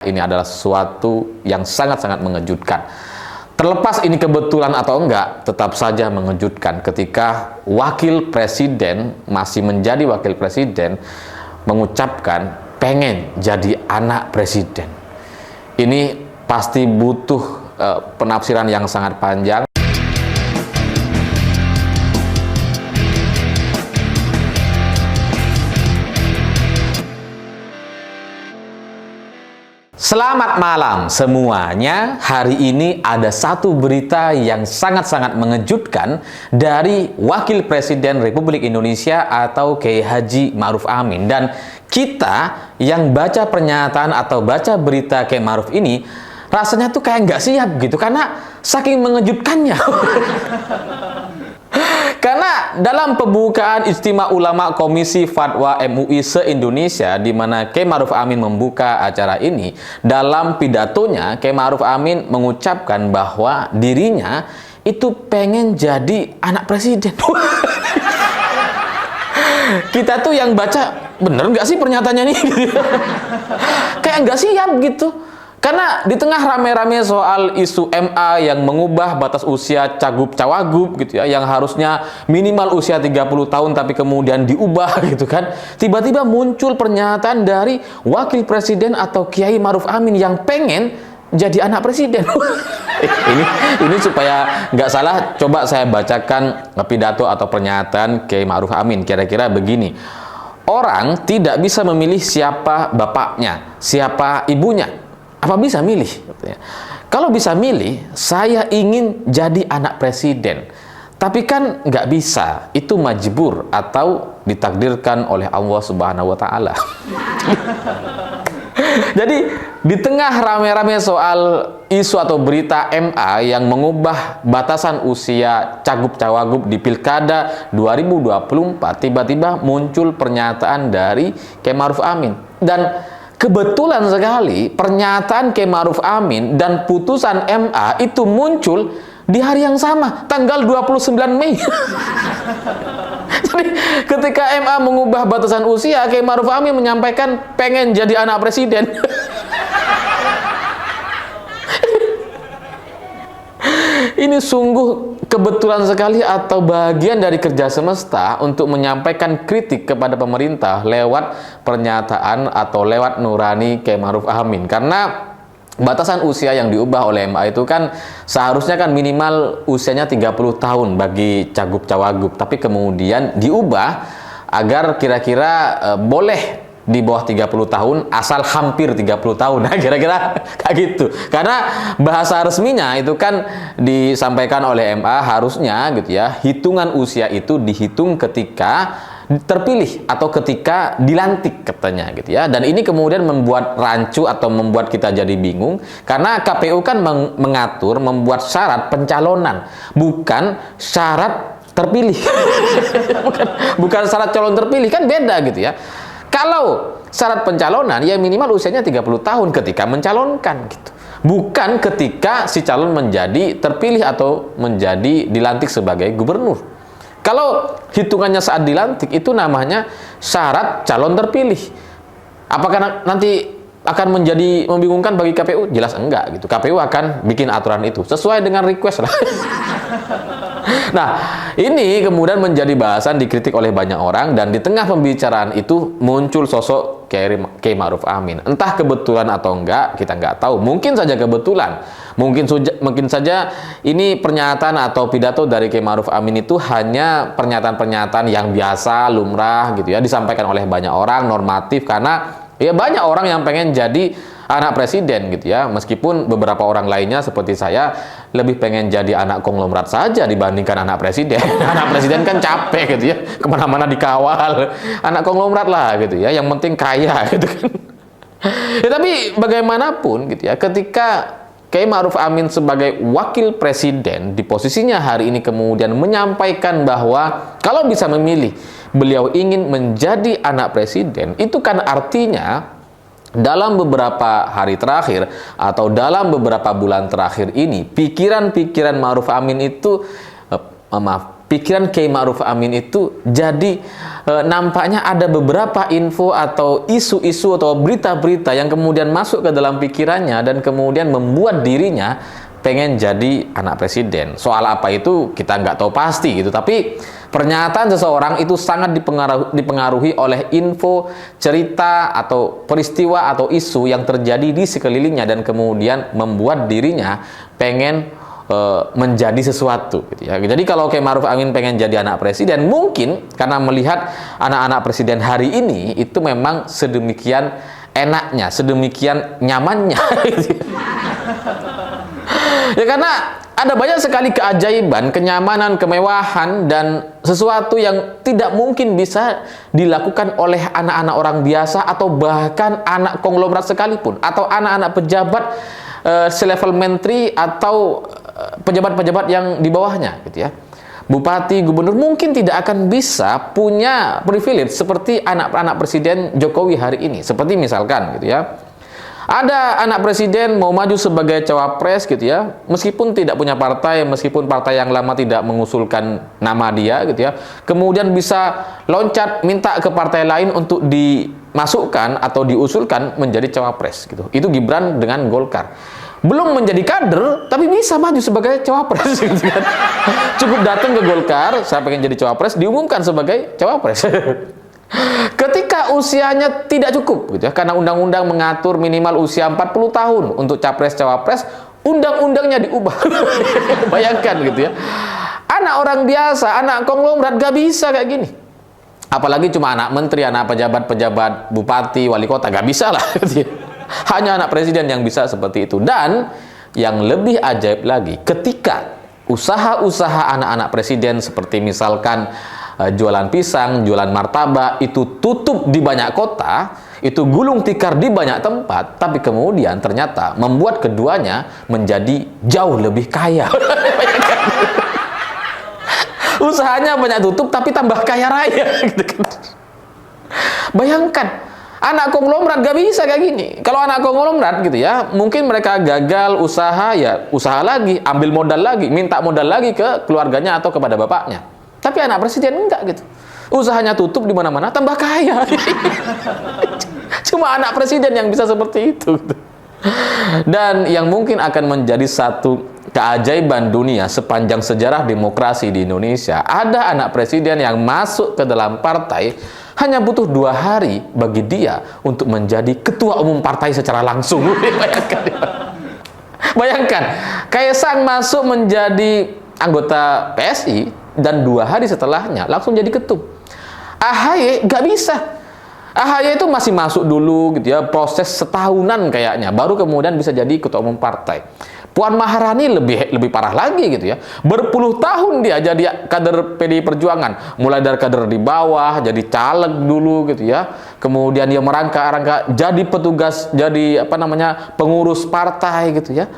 Ini adalah sesuatu yang sangat-sangat mengejutkan. Terlepas ini kebetulan atau enggak, tetap saja mengejutkan ketika wakil presiden, masih menjadi wakil presiden, mengucapkan pengen jadi anak presiden. Ini pasti butuh penafsiran yang sangat panjang. Selamat malam semuanya. Hari ini ada satu berita yang sangat-sangat mengejutkan dari Wakil Presiden Republik Indonesia atau Kiai Haji Ma'ruf Amin. Dan kita yang baca pernyataan atau baca berita Kiai Ma'ruf ini rasanya tuh kayak nggak siap gitu, karena saking mengejutkannya. Karena dalam pembukaan Ijtima Ulama Komisi Fatwa MUI se-Indonesia, di mana Kiai Ma'ruf Amin membuka acara ini, dalam pidatonya Kiai Ma'ruf Amin mengucapkan bahwa dirinya itu pengen jadi anak presiden. Kita tuh yang baca, bener nggak sih pernyataannya nih? Kayak nggak siap gitu. Karena di tengah rame-rame soal isu MA yang mengubah batas usia cagup-cawagup gitu ya, yang harusnya minimal usia 30 tahun tapi kemudian diubah gitu kan, tiba-tiba muncul pernyataan dari Wakil Presiden atau Kiai Ma'ruf Amin yang pengen jadi anak presiden. ini supaya nggak salah, coba saya bacakan pidato atau pernyataan Kiai Ma'ruf Amin. Kira-kira begini: orang tidak bisa memilih siapa bapaknya, siapa ibunya. Apa bisa milih? Kalau bisa milih, saya ingin jadi anak presiden. Tapi kan nggak bisa, itu majbur atau ditakdirkan oleh Allah Subhanahu wa Ta'ala. Jadi di tengah rame-rame soal isu atau berita MA yang mengubah batasan usia cagup-cawagup di Pilkada 2024, tiba-tiba muncul pernyataan dari Kiai Ma'ruf Amin. Dan kebetulan sekali pernyataan Kiai Ma'ruf Amin dan putusan MA itu muncul di hari yang sama, tanggal 29 Mei. Jadi ketika MA mengubah batasan usia, Kiai Ma'ruf Amin menyampaikan pengen jadi anak presiden. Ini sungguh kebetulan sekali atau bagian dari kerja semesta untuk menyampaikan kritik kepada pemerintah lewat pernyataan atau lewat nurani Kiai Ma'ruf Amin. Karena batasan usia yang diubah oleh MA itu kan seharusnya kan minimal usianya 30 tahun bagi cagup-cawagup, tapi kemudian diubah agar kira-kira boleh di bawah 30 tahun asal hampir 30 tahun. Nah, kira-kira kayak gitu. Karena bahasa resminya itu kan disampaikan oleh MA harusnya gitu ya, hitungan usia itu dihitung ketika terpilih atau ketika dilantik katanya gitu ya. Dan ini kemudian membuat rancu atau membuat kita jadi bingung, karena KPU kan mengatur, membuat syarat pencalonan, bukan syarat terpilih. bukan syarat calon terpilih, kan beda gitu ya. Kalau syarat pencalonan ya minimal usianya 30 tahun ketika mencalonkan gitu. Bukan ketika si calon menjadi terpilih atau menjadi dilantik sebagai gubernur. Kalau hitungannya saat dilantik itu namanya syarat calon terpilih. Apakah nanti akan menjadi membingungkan bagi KPU? Jelas enggak gitu. KPU akan bikin aturan itu sesuai dengan request lah. Nah, ini kemudian menjadi bahasan dikritik oleh banyak orang, dan di tengah pembicaraan itu muncul sosok Kiai Ma'ruf Amin. Entah kebetulan atau enggak, kita nggak tahu. Mungkin saja kebetulan. Mungkin saja ini pernyataan atau pidato dari Kiai Ma'ruf Amin itu hanya pernyataan-pernyataan yang biasa, lumrah gitu ya, disampaikan oleh banyak orang, normatif, karena ya banyak orang yang pengen jadi anak presiden gitu ya, meskipun beberapa orang lainnya seperti saya lebih pengen jadi anak konglomerat saja dibandingkan anak presiden. Anak presiden kan capek gitu ya, kemana-mana dikawal. Anak konglomerat lah gitu ya, yang penting kaya gitu kan. Ya, tapi bagaimanapun gitu ya, ketika Kiai Ma'ruf Amin sebagai wakil presiden di posisinya hari ini kemudian menyampaikan bahwa kalau bisa memilih, beliau ingin menjadi anak presiden, itu kan artinya dalam beberapa hari terakhir atau dalam beberapa bulan terakhir ini, pikiran-pikiran Ma'ruf Amin itu pikiran Kiai Ma'ruf Amin itu jadi nampaknya ada beberapa info atau isu-isu atau berita-berita yang kemudian masuk ke dalam pikirannya dan kemudian membuat dirinya pengen jadi anak presiden. Soal apa itu kita nggak tahu pasti gitu, tapi pernyataan seseorang itu sangat dipengaruhi oleh info, cerita atau peristiwa atau isu yang terjadi di sekelilingnya dan kemudian membuat dirinya pengen menjadi sesuatu gitu ya. Jadi kalau Kiai Ma'ruf Amin pengen jadi anak presiden, mungkin karena melihat anak-anak presiden hari ini itu memang sedemikian enaknya, sedemikian nyamannya gitu ya. Ya karena ada banyak sekali keajaiban, kenyamanan, kemewahan dan sesuatu yang tidak mungkin bisa dilakukan oleh anak-anak orang biasa atau bahkan anak konglomerat sekalipun atau anak-anak pejabat selevel menteri atau pejabat-pejabat yang di bawahnya gitu ya. Bupati, gubernur mungkin tidak akan bisa punya privilege seperti anak-anak Presiden Jokowi hari ini. Seperti misalkan gitu ya, ada anak presiden mau maju sebagai cawapres gitu ya, meskipun tidak punya partai, meskipun partai yang lama tidak mengusulkan nama dia gitu ya, kemudian bisa loncat minta ke partai lain untuk dimasukkan atau diusulkan menjadi cawapres gitu. Itu Gibran dengan Golkar. Belum menjadi kader, tapi bisa maju sebagai cawapres gitu kan. Cukup datang ke Golkar, saya pengen jadi cawapres, diumumkan sebagai cawapres. Ketika usianya tidak cukup gitu ya, karena undang-undang mengatur minimal usia 40 tahun untuk capres-cawapres, undang-undangnya diubah. Bayangkan gitu ya. Anak orang biasa, anak konglomerat gak bisa kayak gini. Apalagi cuma anak menteri, anak pejabat-pejabat, bupati, wali kota, gak bisa lah gitu ya. Hanya anak presiden yang bisa seperti itu. Dan yang lebih ajaib lagi, ketika usaha-usaha anak-anak presiden seperti misalkan jualan pisang, jualan martabak itu tutup di banyak kota, itu gulung tikar di banyak tempat, tapi kemudian ternyata membuat keduanya menjadi jauh lebih kaya. Usahanya banyak tutup tapi tambah kaya raya gitu kan. Bayangkan, anak konglomerat gak bisa kayak gini. Kalau anak konglomerat gitu ya, mungkin mereka gagal usaha, ya usaha lagi, ambil modal lagi, minta modal lagi ke keluarganya atau kepada bapaknya. Tapi anak presiden enggak gitu. Usahanya tutup di mana-mana, tambah kaya. Cuma anak presiden yang bisa seperti itu. Dan yang mungkin akan menjadi satu keajaiban dunia sepanjang sejarah demokrasi di Indonesia, ada anak presiden yang masuk ke dalam partai hanya butuh 2 hari bagi dia untuk menjadi ketua umum partai secara langsung. Bayangkan, Kaisang masuk menjadi anggota PSI dan 2 hari setelahnya langsung jadi ketum. AHY gak bisa. AHY itu masih masuk dulu gitu ya, proses setahunan kayaknya, baru kemudian bisa jadi ketua umum partai. Puan Maharani lebih parah lagi gitu ya. Berpuluh tahun dia jadi kader PDI Perjuangan, mulai dari kader di bawah, jadi caleg dulu gitu ya. Kemudian dia merangkak-rangkak jadi petugas, jadi pengurus partai gitu ya.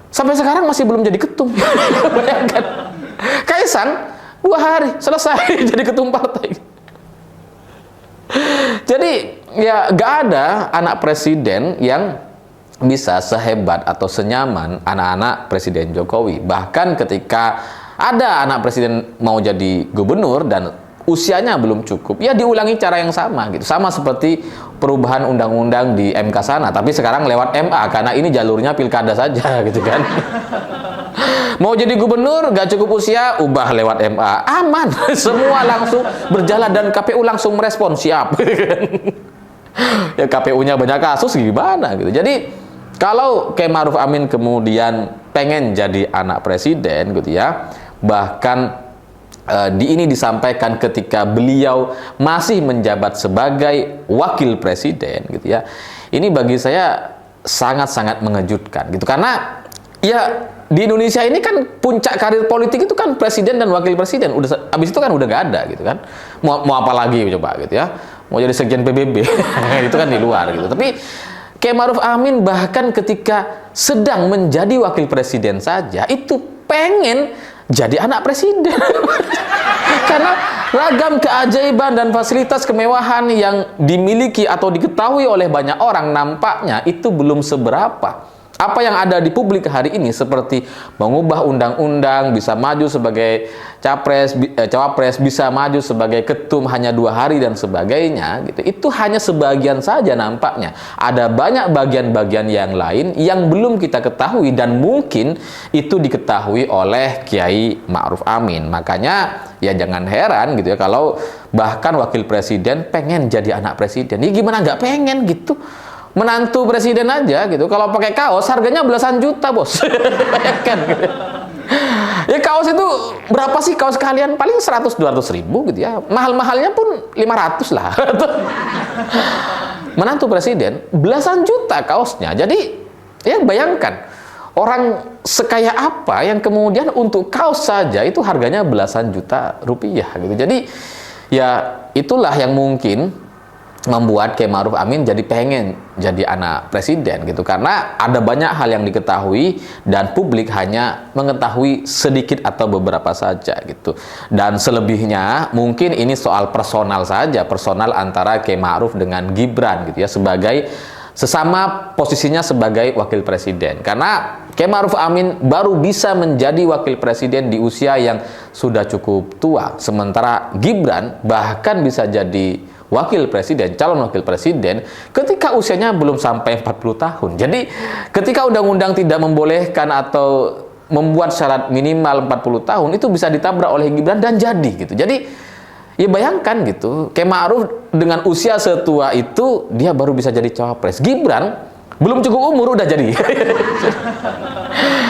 Sampai sekarang masih belum jadi ketum. Bayangkan. Kaisang 2 hari selesai jadi ketum partai. Jadi ya gak ada anak presiden yang bisa sehebat atau senyaman anak-anak Presiden Jokowi. Bahkan ketika ada anak presiden mau jadi gubernur dan usianya belum cukup, ya diulangi cara yang sama gitu. Sama seperti perubahan undang-undang di MK sana, tapi sekarang lewat MA karena ini jalurnya pilkada saja gitu kan. Mau jadi gubernur gak cukup usia, ubah lewat MA, aman. Semua langsung berjalan dan KPU langsung merespon, siap. Ya KPU-nya banyak kasus gimana gitu. Jadi kalau Kiai Ma'ruf Amin kemudian pengen jadi anak presiden gitu ya, bahkan ini disampaikan ketika beliau masih menjabat sebagai wakil presiden gitu ya. Ini bagi saya sangat-sangat mengejutkan gitu, karena ya di Indonesia ini kan puncak karir politik itu kan presiden dan wakil presiden. Udah habis itu kan udah gak ada gitu kan. Mau apa lagi coba gitu ya. Mau jadi sekjen PBB itu kan di luar gitu. Tapi Kiai Ma'ruf Amin bahkan ketika sedang menjadi wakil presiden saja itu pengen jadi anak presiden. Karena ragam keajaiban dan fasilitas kemewahan yang dimiliki atau diketahui oleh banyak orang nampaknya itu belum seberapa Apa yang ada di publik hari ini seperti mengubah undang-undang, bisa maju sebagai cawapres, bisa maju sebagai ketum hanya 2 hari dan sebagainya, gitu. Itu hanya sebagian saja nampaknya. Ada banyak bagian-bagian yang lain yang belum kita ketahui dan mungkin itu diketahui oleh Kiai Ma'ruf Amin. Makanya ya jangan heran gitu ya kalau bahkan wakil presiden pengen jadi anak presiden. Ya gimana nggak pengen gitu? Menantu presiden aja gitu, kalau pakai kaos harganya belasan juta, bos. Bayangkan gitu. Ya kaos itu berapa sih kaos kalian? Paling 100-200 ribu gitu ya. Mahal-mahalnya pun 500 lah. Menantu presiden belasan juta kaosnya. Jadi ya bayangkan orang sekaya apa yang kemudian untuk kaos saja itu harganya belasan juta rupiah gitu. Jadi ya itulah yang mungkin membuat Kiai Ma'ruf Amin jadi pengen jadi anak presiden gitu, karena ada banyak hal yang diketahui dan publik hanya mengetahui sedikit atau beberapa saja gitu. Dan selebihnya mungkin ini soal personal saja, personal antara Kiai Ma'ruf dengan Gibran gitu ya, sebagai sesama posisinya sebagai wakil presiden. Karena Kiai Ma'ruf Amin baru bisa menjadi wakil presiden di usia yang sudah cukup tua, sementara Gibran bahkan bisa jadi wakil presiden, calon wakil presiden ketika usianya belum sampai 40 tahun. Jadi ketika undang-undang tidak membolehkan atau membuat syarat minimal 40 tahun, itu bisa ditabrak oleh Gibran dan jadi gitu. Jadi ya bayangkan gitu, Kiai Ma'ruf dengan usia setua itu dia baru bisa jadi cawapres. Gibran belum cukup umur udah jadi.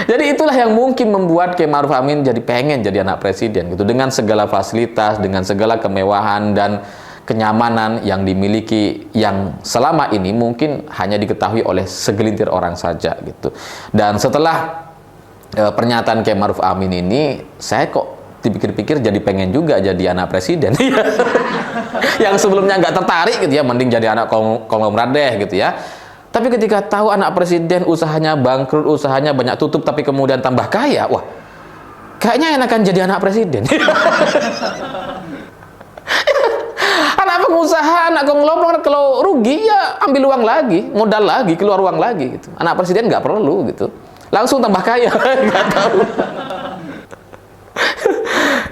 Jadi itulah yang mungkin membuat Kiai Ma'ruf Amin jadi pengen jadi anak presiden gitu, dengan segala fasilitas, dengan segala kemewahan dan kenyamanan yang dimiliki, yang selama ini mungkin hanya diketahui oleh segelintir orang saja gitu. Dan setelah pernyataan Kiai Ma'ruf Amin ini, saya kok dipikir-pikir jadi pengen juga jadi anak presiden. Yang sebelumnya nggak tertarik gitu ya, mending jadi anak konglomerat deh gitu ya. Tapi ketika tahu anak presiden usahanya bangkrut, usahanya banyak tutup, tapi kemudian tambah kaya, wah, kayaknya enakan jadi anak presiden. Anak pengusaha, anak konglomerat kalau rugi ya ambil uang lagi, modal lagi, keluar uang lagi gitu. Anak presiden nggak perlu gitu, langsung tambah kaya. Nggak tahu.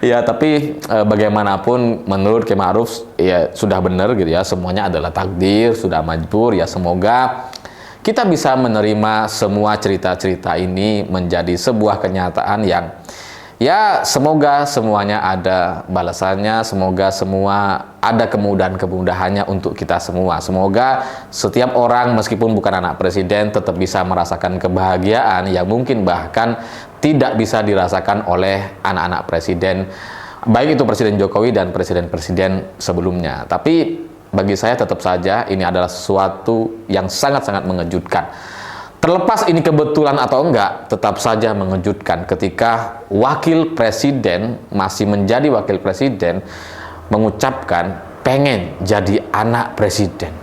Ya tapi bagaimanapun menurut Kiai Ma'ruf ya sudah benar gitu ya, semuanya adalah takdir, sudah majbur ya. Semoga kita bisa menerima semua cerita-cerita ini menjadi sebuah kenyataan yang ya semoga semuanya ada balasannya, semoga semua ada kemudahan-kemudahannya untuk kita semua. Semoga setiap orang meskipun bukan anak presiden tetap bisa merasakan kebahagiaan yang mungkin bahkan tidak bisa dirasakan oleh anak-anak presiden, baik itu Presiden Jokowi dan presiden-presiden sebelumnya. Tapi bagi saya tetap saja ini adalah sesuatu yang sangat-sangat mengejutkan. Terlepas ini kebetulan atau enggak, tetap saja mengejutkan ketika wakil presiden masih menjadi wakil presiden mengucapkan pengen jadi anak presiden.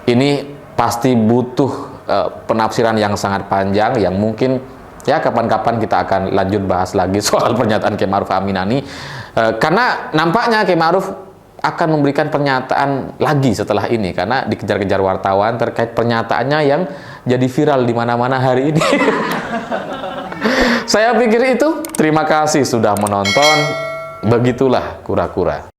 Ini pasti butuh penafsiran yang sangat panjang yang mungkin ya kapan-kapan kita akan lanjut bahas lagi soal pernyataan Kiai Ma'ruf Amin ini. Karena nampaknya Kiai Ma'ruf akan memberikan pernyataan lagi setelah ini, karena dikejar-kejar wartawan terkait pernyataannya yang jadi viral di mana-mana hari ini. Saya pikir itu. Terima kasih sudah menonton. Begitulah kura-kura.